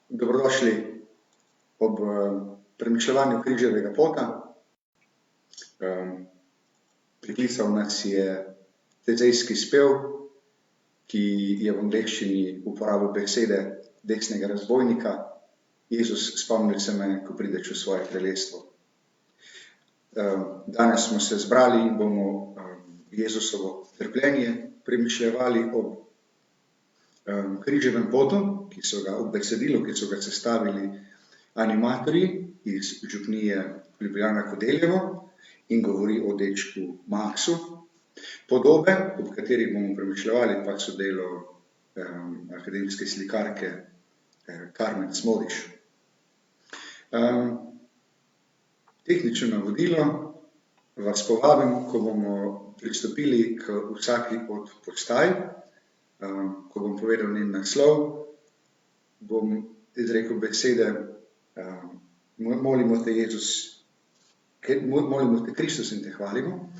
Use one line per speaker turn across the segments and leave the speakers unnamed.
Dobrodošli ob premišljevanju križevega pota. Priklical nas je tezejski spev, ki je v angleščini uporabil besede desnega razbojnika. Jezus, spomni se me, ko prideš v svoje kraljestvo. Danes smo se zbrali in bomo Jezusovo trpljenje premišljevali ob križevem potu, ki so ga v besedilu, ki so ga sestavili animatorji iz župnije Ljubljana Kodeljevo in govori o dečku Maksu. Podobe, ob katerih bomo premišljevali, pa so delo akademske slikarke Karmen Smodiš. Tehnično navodilo vas povabim, ko bomo pristopili k vsaki od postaj. Ko bom povedal njen naslov, bom izrekel besede molimo te Jezus, molimo te Kristus in te hvalimo.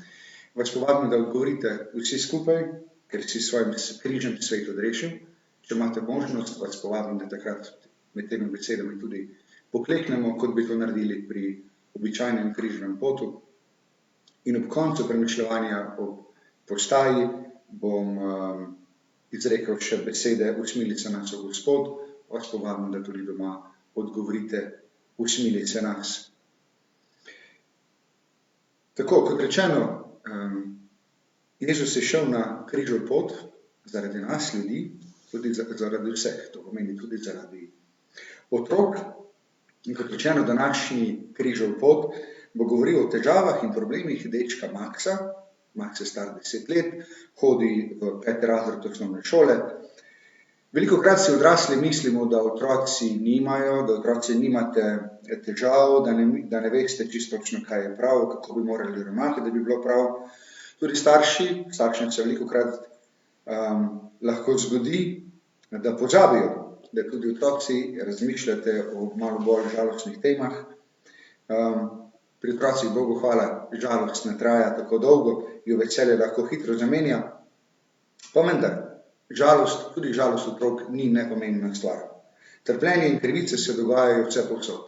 Vas povabim, da odgovorite vsi skupaj, ker si svojim križem svet odrešil. Če imate možnost, vas povabim, da takrat med temi besedami tudi pokleknemo, kot bi to naredili pri običajnem križnem potu. In ob koncu premišljevanja o postaji bom izrekel še besede usmili se nas, o Gospod, vas povabim, da tudi doma odgovorite usmili se nas. Tako, kot rečeno, Jezus je šel na križev pot zaradi nas, ljudi, tudi zaradi vseh, to pomeni tudi zaradi otrok. In kot rečeno, današnji križev pot bo govoril o težavah in problemih dečka Maksa. Maks je star 10 let, hodi v 5. razred osnovne šole. Velikokrat si odrasli mislimo, da otroci nimajo, da otroci nimate težav, da ne veste čisto točno, kaj je prav, kako bi morali ravnati, da bi bilo prav. Tudi staršem se velikokrat lahko zgodi, da pozabijo, da tudi otroci razmišljate o malo bolj žalostnih temah. Pri otrocih, Bogu hvala, žalost ne traja tako dolgo, jo veselje lahko hitro zamenja. Pa vendar, tudi žalost otrok ni nepomembna stvar. Trpljenje in krivice se dogajajo vsepovsod.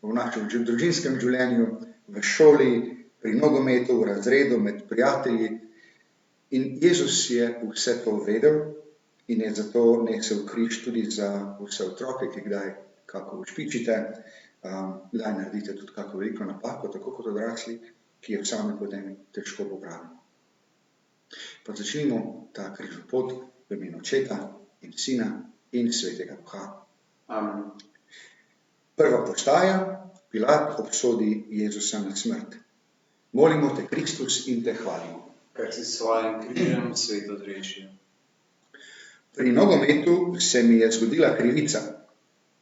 V našem družinskem življenju, v šoli, pri nogometu, v razredu, med prijatelji. In Jezus je vse to vedel in je zato nesel križ tudi za vse otroke, ki kdaj kako ušpičite, kdaj naredite tudi kako veliko napako, tako kot odrasli, ki jo sami potem težko popravimo. Pa začnimo ta križev pot v imenu Očeta in Sina in Svetega Duha. Amen. Prva postaja, Pilat obsodi Jezusa na smrt. Molimo te, Kristus, in te hvalimo,
ker si s svojim križem svet odrešil.
Pri nogometu se mi je zgodila krivica.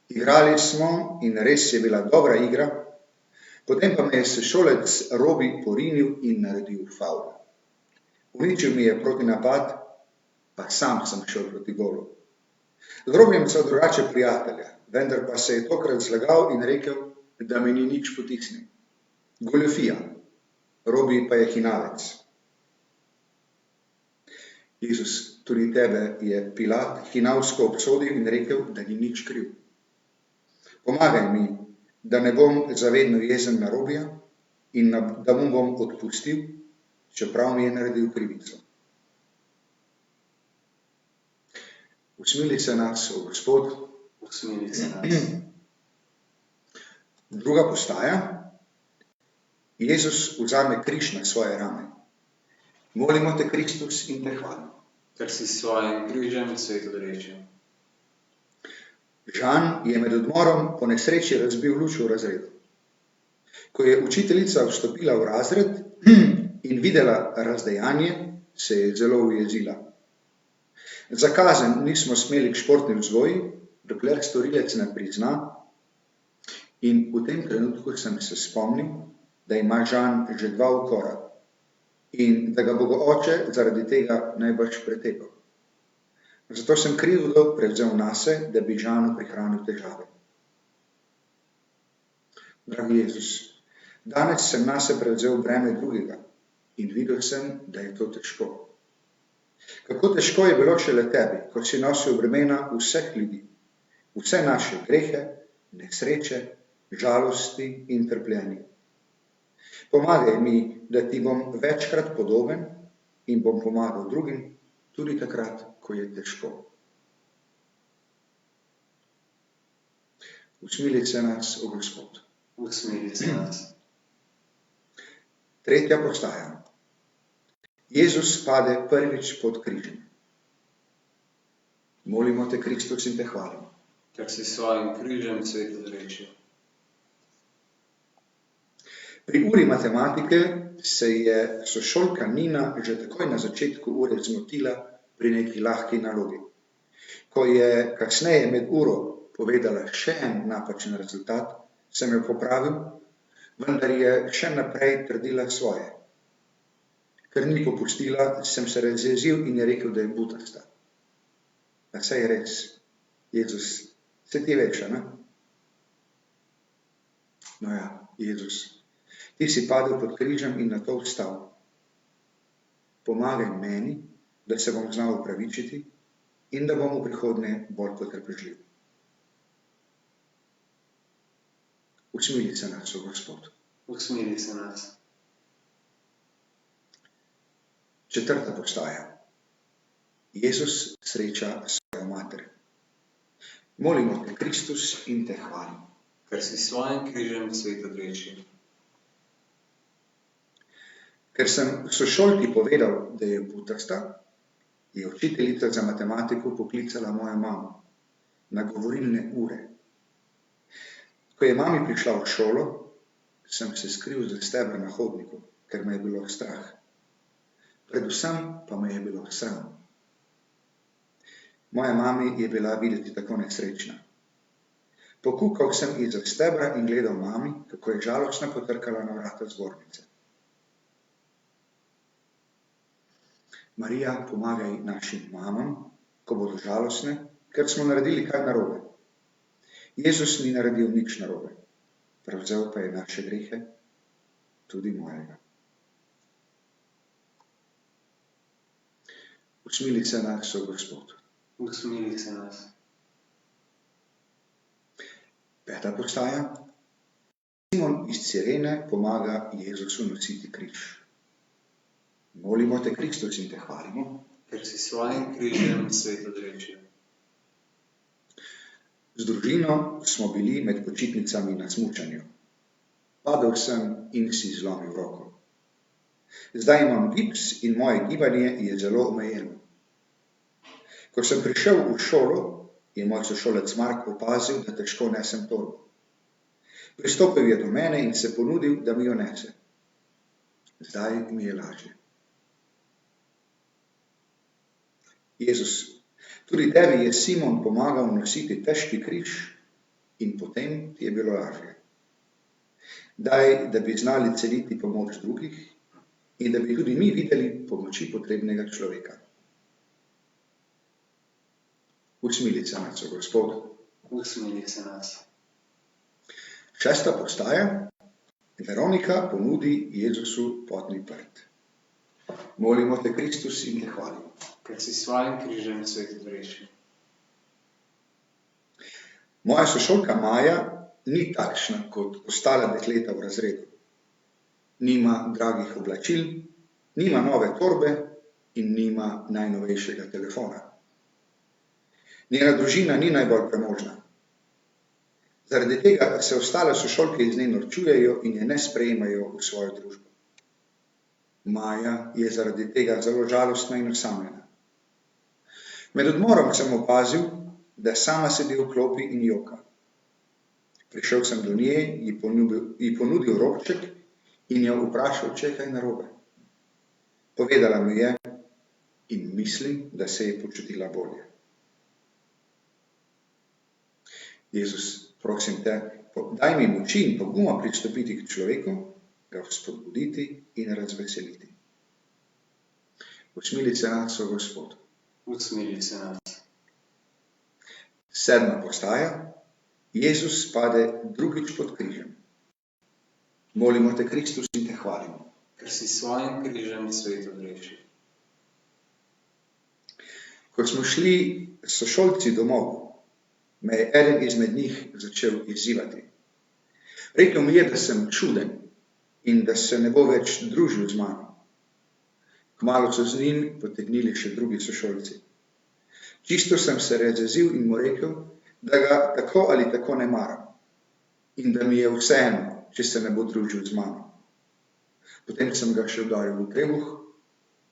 Igrali smo in res je bila dobra igra, potem pa me je sošolec Robi porinil in naredil favl. Uničil mi je protinapad, pa sam sem šel proti golu. Z Robijem so drugače prijatelja, vendar pa se je tokrat zlagal in rekel, da mi ni nič potisnil. Goljufija, Robi pa je hinavec. Jezus, tudi tebe je Pilat hinavsko obsodil in rekel, da ni nič kriv. Pomagaj mi, da ne bom zavedno jezen na Robija in da mu bom odpustil, čeprav mi je naredil krivico. Usmili se nas, o Gospod.
Usmili se nas.
Druga postaja. Jezus vzame križ na svoje rame. Molimo te, Kristus, in te hvalimo.
ker si s svojim križem svetodrečil.
Žan je med odmorom po nesreči razbil luč v razredu. Ko je učiteljica vstopila v razred in videla razdejanje, se je zelo ujezila. Za kazen nismo smeli k športni vzgoji, dokler storilec ne prizna, in v tem trenutku sem se spomnil, da ima Žan že 2 ukora in da ga bo oče zaradi tega najbrž pretepal. Zato sem krivdo prevzel nase, da bi Žanu prihranil težave. Dragi Jezus, danes sem nase prevzel breme drugega in videl sem, da je to težko. Kako težko je bilo šele tebi, ko si nosil bremena vseh ljudi, vse naše grehe, nesreče, žalosti in trpljenja. Pomagaj mi, da ti bom večkrat podoben in bom pomagal drugim, tudi takrat, ko je težko. Usmili se nas, o Gospod.
Usmili se nas.
3. postaja. Jezus pade prvič pod križem. Molimo te, Kristus, in te hvalimo.
Ker si s svojim križem svetodrečil.
Pri uri matematike se je sošolka Nina že takoj na začetku ure zmotila pri neki lahki nalogi. Ko je kasneje med uro povedala še en napačen rezultat, sem jo popravil, vendar je še naprej trdila svoje. Ker ni popustila, sem se razjezil in je rekel, da je butasta. A saj je res, Jezus, se ti veš, ne? No ja, Jezus, ti si padel pod križem in nato vstal. Pomagaj meni, da se bom znal opravičiti in da bom v prihodnje bolj potrpežljiv. Usmili se nas, o Gospod.
Usmili se nas.
4. postaja. Jezus sreča svojo mater. Molimo te, Kristus, in te hvalimo.
Ker si s svojim križem svetodrečil.
Ker sem sošolki povedal, da je butasta, je učiteljica za matematiko poklicala mojo mamo na govorilne ure. Ko je mami prišla v šolo, sem se skril za stebra na hodniku, ker me je bilo strah. Predvsem pa me je bilo sram. Moja mami je bila videti tako nesrečna. Pokukal sem izza stebra in gledal mami, kako je žalostno potrkala na vrata zbornice. Marija, pomagaj našim mamam, ko bodo žalostne, ker smo naredili kaj narobe. Jezus ni naredil nič narobe, prevzel pa je naše grehe, tudi mojega. Usmili se nas, o Gospod.
Usmili se nas.
5. postaja. Simon iz Cirene pomaga Jezusu nositi križ. Molimo te, Kristus, in te hvalimo.
Ker si s svojim križem svetodrečil.
Z družino smo bili med počitnicami na smučanju. Padel sem in si zlomil roko. Zdaj imam gips in moje gibanje je zelo omejeno. Ko sem prišel v šolo, je moj sošolec Mark opazil, da težko nesem torbo. Pristopil je do mene in se ponudil, da mi jo nese. Zdaj mi je lažje. Jezus, tudi tebi je Simon pomagal nositi težki križ in potem ti je bilo lažje. Daj, da bi znali ceniti pomoč drugih in da bi tudi mi videli pomoči potrebnega človeka. Usmili se nas, o Gospod.
Usmili se nas.
6. postaja. Veronika ponudi Jezusu potni prt. Molimo te, Kristus, in te hvalimo.
Ker si s svojim križem svetodrečil.
Moja sošolka Maja ni takšna kot ostala dekleta v razredu. Nima dragih oblačil, nima nove torbe in nima najnovejšega telefona. Njena družina ni najbolj premožna. Zaradi tega se ostale sošolke iz nje norčujejo in je ne sprejemajo v svojo družbo. Maja je zaradi tega zelo žalostna in osamljena. Med odmorom sem opazil, da sama sedi v klopi in joka. Prišel sem do nje, ji ponudil robček in jo vprašal, če je kaj narobe. Povedala mi je in mislim, da se je počutila bolje. Jezus, prosim te, daj mi moči in poguma pristopiti k človeku, ga vzpodbuditi in razveseliti. Usmili se nas, o Gospod.
Usmili se nas.
7. postaja. Jezus pade drugič pod križem. Molimo te, Kristus, in te hvalimo.
Ker si s svojim križem svet odrešil.
Ko smo šli s sošolci domov, me je eden izmed njih začel izzivati. Rekel mi je, da sem čuden in da se ne bo več družil z mano. Kmalu so z njim potegnili še drugi sošolci. Čisto sem se razjezil in mu rekel, da ga tako ali tako ne maram in da mi je vseeno, če se ne bo družil z mano. Potem sem ga še udaril v trebuh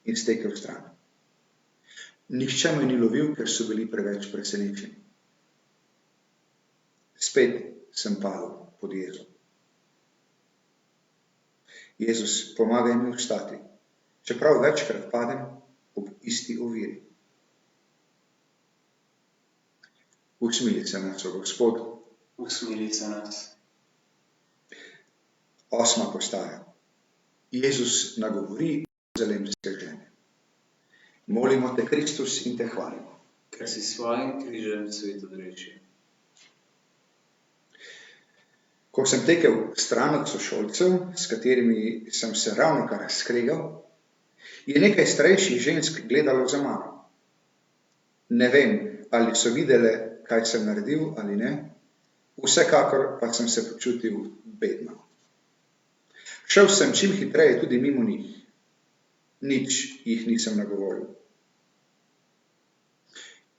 in stekel stran. Nihče me ni lovil, ker so bili preveč presenečeni. Spet sem padel pod jezo. Jezus, pomagaj mi vstati, čeprav večkrat padem ob isti oviri. Usmili se nas, o Gospod.
Usmili se nas.
8. postaja. Jezus nagovori jeruzalemske žene. Molimo te, Kristus, in te hvalimo.
Ker si s svojim križem svet odrešil.
Ko sem tekel stran od sošolcev, s katerimi sem se ravnokar skregal, je nekaj starejših žensk gledalo za mano. Ne vem, ali so videle, kaj sem naredil ali ne, vsekakor pa sem se počutil bedno. Šel sem čim hitreje tudi mimo njih. Nič jih nisem nagovoril.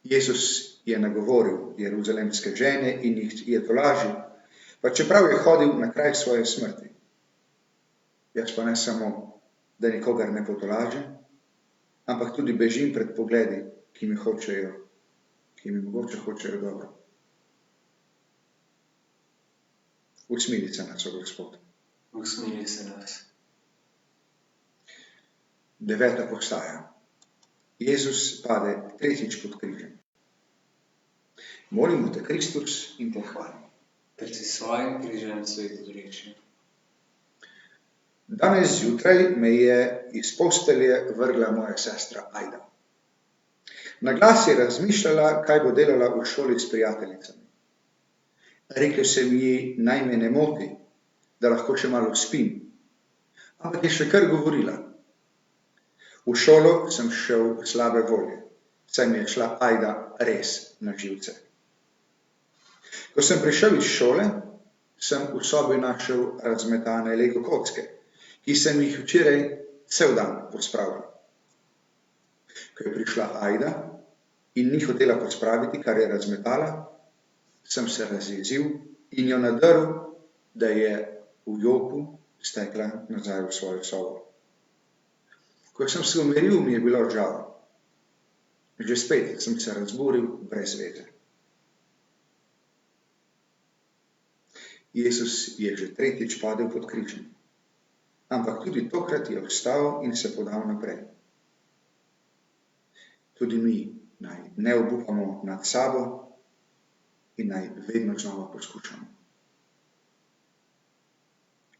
Jezus je nagovoril jeruzalemske žene in jih je tolažil, pa čeprav je hodil na kraj svoje smrti. Jaz pa ne samo, da nikogar ne potolažim, ampak tudi bežim pred pogledi, ki mi mogoče hočejo dobro. Usmili se nas, o Gospod.
Usmili se nas.
9. postaja. Jezus pade tretjič pod križem. Molimo te, Kristus, in te hvalimo.
Ker si s svojim križem svet odrešil.
Danes zjutraj me je iz postelje vrgla moja sestra Ajda. Na glas je razmišljala, kaj bo delala v šoli s prijateljicami. Rekel sem ji, naj me ne moti, da lahko še malo spim, ampak je še kar govorila. V šolo sem šel slabe volje, saj mi je šla Ajda res na živce. Ko sem prišel iz šole, sem v sobi našel razmetane Lego kocke, ki sem jih včeraj cel dan pospravil. Ko je prišla Ajda in ni hotela pospraviti, kar je razmetala, sem se razjezil in jo nadrl, da je v joku stekla nazaj v svojo sobo. Ko sem se umiril, mi je bilo žal. Že spet sem se razburil brez veze. Jezus je že tretjič padel pod križem, ampak tudi tokrat je vstal in se podal naprej. Tudi mi naj ne obupamo nad sabo in naj vedno znova poskušamo.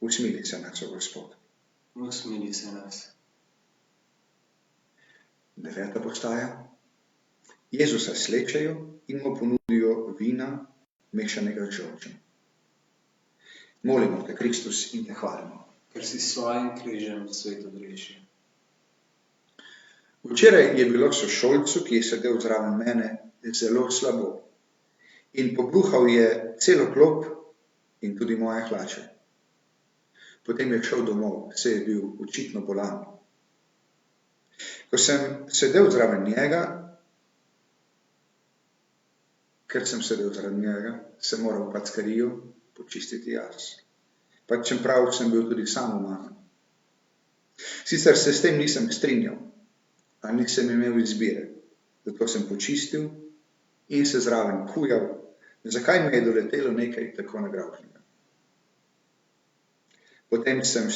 Usmili se nas, o Gospod.
Usmili se nas.
9. postaja. Jezusa slečejo in mu ponudijo vina, mešanega z žolčem. Molimo te, Kristus, in te hvalimo.
Ker si s svojim križem svet odrešil.
Včeraj je bilo sošolcu, ki je sedel zraven mene, zelo slabo in pobruhal je celo klop in tudi moje hlače. Potem je šel domov, saj je bil očitno bolan. Ko sem sedel zraven njega, sem moral packarijo počistiti jaz. Pa čeprav sem bil tudi sam umahan. Sicer se s tem nisem strinjal, a nisem imel izbire, zato sem počistil in se zraven kujal, zakaj me je doletelo nekaj tako nagrabnega. Potem sem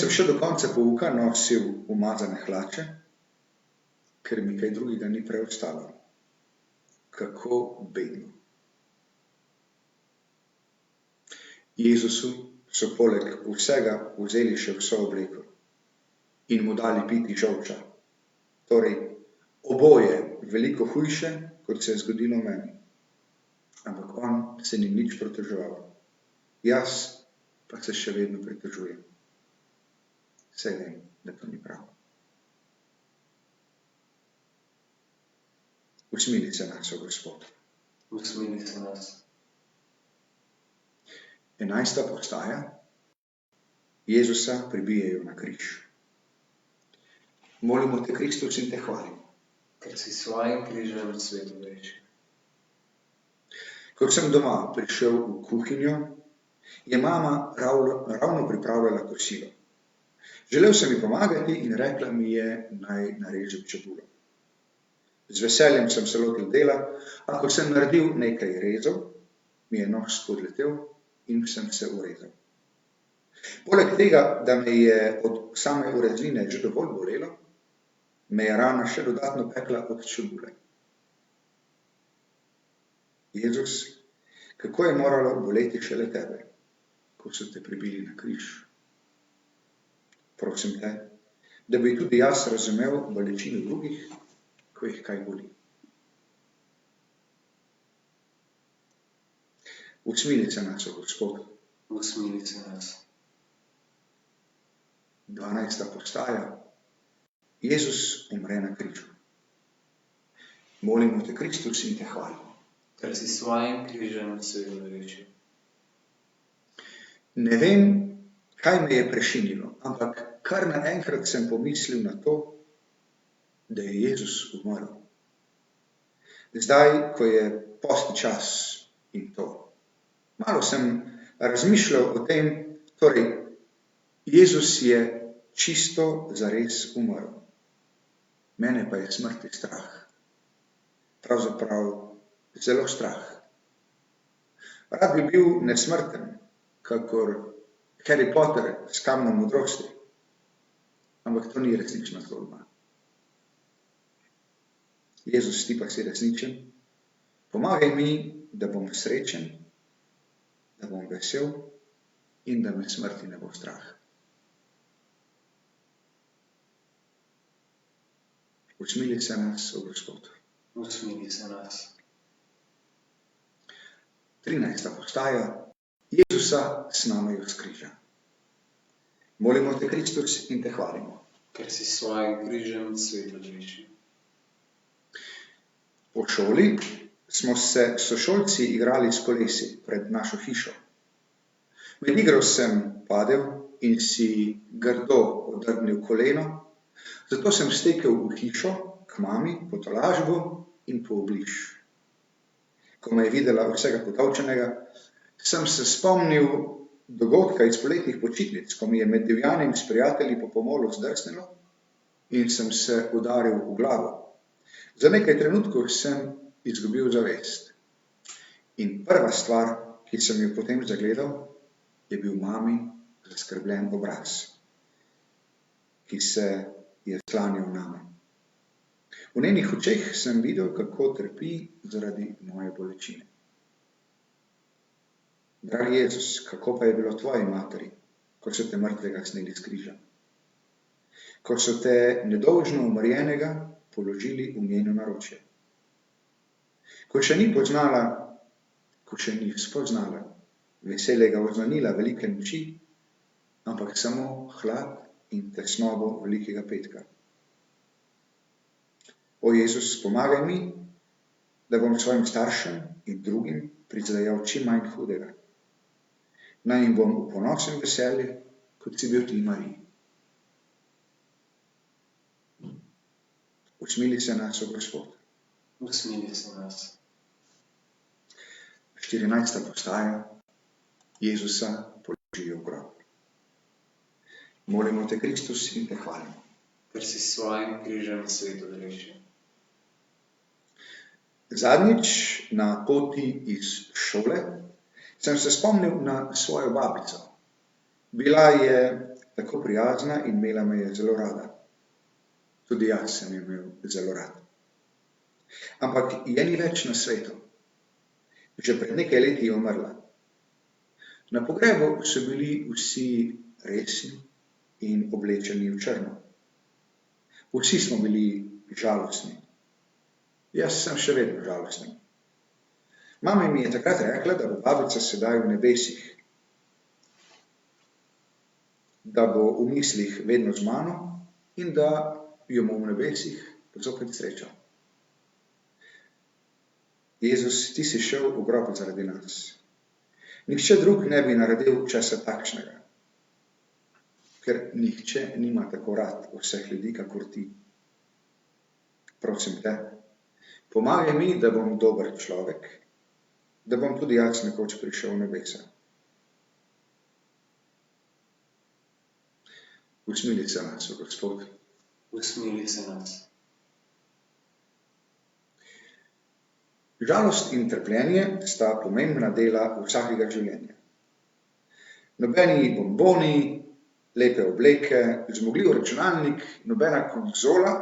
še do konca pouka nosil umazane hlače, ker mi kaj drugega ni preostalo. Kako bedno. Jezusu so poleg vsega vzeli še vso obleko in mu dali piti žolča. Torej, oboje veliko hujše, kot se je zgodilo meni. Ampak on se ni nič pritoževal. Jaz pa se še vedno pritožujem. Saj vem, da to ni prav. Usmili se nas, o Gospod.
Usmili se nas.
11. postaja. Jezusa pribijejo na križ. Molimo te, Kristus, in te hvalimo.
Ker si s svojim križem svet odrešil.
Ko sem doma prišel v kuhinjo, je mama ravno pripravljala kosilo. Želel sem ji pomagati in rekla mi je, naj narežem čebulo. Z veseljem sem se lotil dela, a ko sem naredil nekaj rezov, mi je nož spodletel in sem se urezal. Poleg tega, da me je od same urezline že dovolj bolelo, me je rana še dodatno pekla od čebule. Jezus, kako je moralo boleti šele tebe, ko so te pribili na križ? Prosim te, da bi tudi jaz razumel bolečino drugih, ko jih kaj boli. Usmili se nas, o Gospod.
Usmili se nas.
12. postaja. Jezus umre na križu. Molimo te, Kristus, in te hvalimo.
Ker si s svojim križem svet odrešil.
Ne vem, kaj me je prešinilo, ampak kar naenkrat sem pomislil na to, da je Jezus umrl. Zdaj, ko je postni čas in to. Malo sem razmišljal o tem, torej, Jezus je čisto zares umrl. Mene pa je smrti strah. Pravzaprav zelo strah. Rad bi bil nesmrten, kakor Harry Potter s kamnom modrosti. Ampak to ni resnična zgodba. Jezus, ti pa si resničen. Pomagaj mi, da bom srečen, da bom vesel in da me smrti ne bo strah. Usmili se nas, o Gospod.
Usmili se nas.
13. postaja. Jezusa snamajo s križa. Molimo te, Kristus, in te hvalimo.
Ker si s svojim križem svet odrešil.
Po šoli smo se sošolci igrali s kolesi pred našo hišo. Med igro sem padel in si grdo odrgnil koleno, zato sem stekel v hišo k mami po tolažbo in po obliž. Ko me je videla vsega potolčenega, sem se spomnil dogodka iz poletnih počitnic, ko mi je med divjanjem s prijatelji po pomolu zdrsnilo in sem se udaril v glavo. Za nekaj trenutkov sem izgubil zavest. In prva stvar, ki sem jo potem zagledal, je bil mami zaskrbljen obraz, ki se je sklanjal name. V njenih očeh sem videl, kako trpi zaradi moje bolečine. Dragi Jezus, kako pa je bilo tvoji materi, ko so te mrtvega sneli s križa? Ko so te nedolžno umorjenega položili v njeno naročje. Ko še ni spoznala veselega oznanila velike noči, ampak samo hlad in tesnobo velikega petka. O Jezus, pomagaj mi, da bom svojim staršem in drugim prizadejal čim manj hudega. Naj jim bom v ponos in veselje, kot si bil ti, Mariji. Usmili se nas, o Gospod.
Usmili se nas.
14. postaja. Jezusa položijo v grob. Molimo te, Kristus, in te hvalimo.
ker si s svojim križem svet odrešil.
Zadnjič na poti iz šole sem se spomnil na svojo babico. Bila je tako prijazna in imela me je zelo rada. Tudi jaz sem jo imel zelo rad. Ampak je ni več na svetu. Že pred nekaj leti je umrla. Na pogrebu so bili vsi resni in oblečeni v črno. Vsi smo bili žalostni. Jaz sem še vedno žalosten. Mama mi je takrat rekla, da bo babica sedaj v nebesih, da bo v mislih vedno z mano in da jo bom v nebesih zopet srečal. Jezus, ti si šel v grob zaradi nas. Nihče drug ne bi naredil česa takšnega, ker nihče nima tako rad vseh ljudi, kakor ti. Prosim te, pomagaj mi, da bom dober človek, da bom tudi jaz nekoč prišel v nebesa. Usmili se nas, Gospod.
Usmili se nas.
Žalost in trpljenje sta pomembna dela vsakega življenja. Nobeni bomboni, lepe obleke, zmogljiv računalnik, nobena konzola,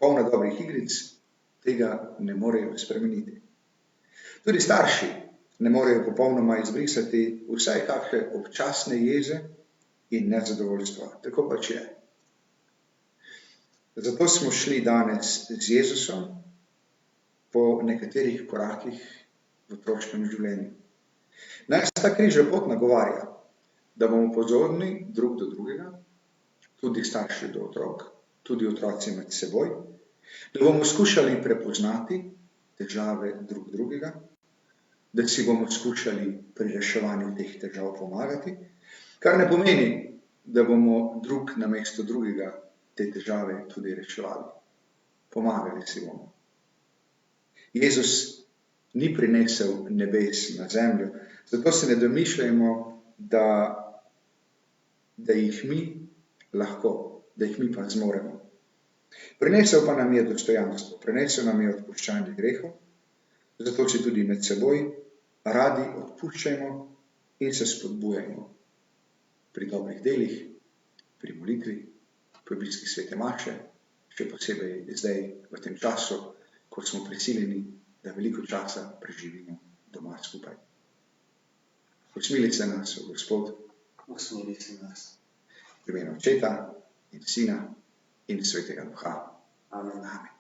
polna dobrih igric, tega ne morejo spremeniti. Tudi starši ne morejo popolnoma izbrisati vsaj kakšne občasne jeze in nezadovoljstva. Tako pač je. Zato smo šli danes z Jezusom po nekaterih korakih v otroškem življenju. Nas ta križna pot nagovarja, da bomo pozorni drug do drugega, tudi starši do otrok, tudi otroci med seboj, da bomo skušali prepoznati težave drug drugega, da si bomo skušali pri reševanju teh težav pomagati, kar ne pomeni, da bomo drug namesto drugega te težave tudi reševali. Pomagali si bomo. Jezus ni prinesel nebes na zemljo, zato se ne domišljajmo, da jih mi lahko, da jih mi pa zmoremo. Prinesel pa nam je dostojanstvo, prinesel nam je odpuščanje grehov, zato si tudi med seboj radi odpuščajmo in se spodbujajmo pri dobrih delih, pri molitvi, pri obiski svete maše, še posebej zdaj v tem času, ko smo prisiljeni, da veliko časa preživimo doma skupaj. Usmili se nas, Gospod.
Usmili se nas.
V imenu Očeta in Sina in Svetega Duha.
Amen.
Amen.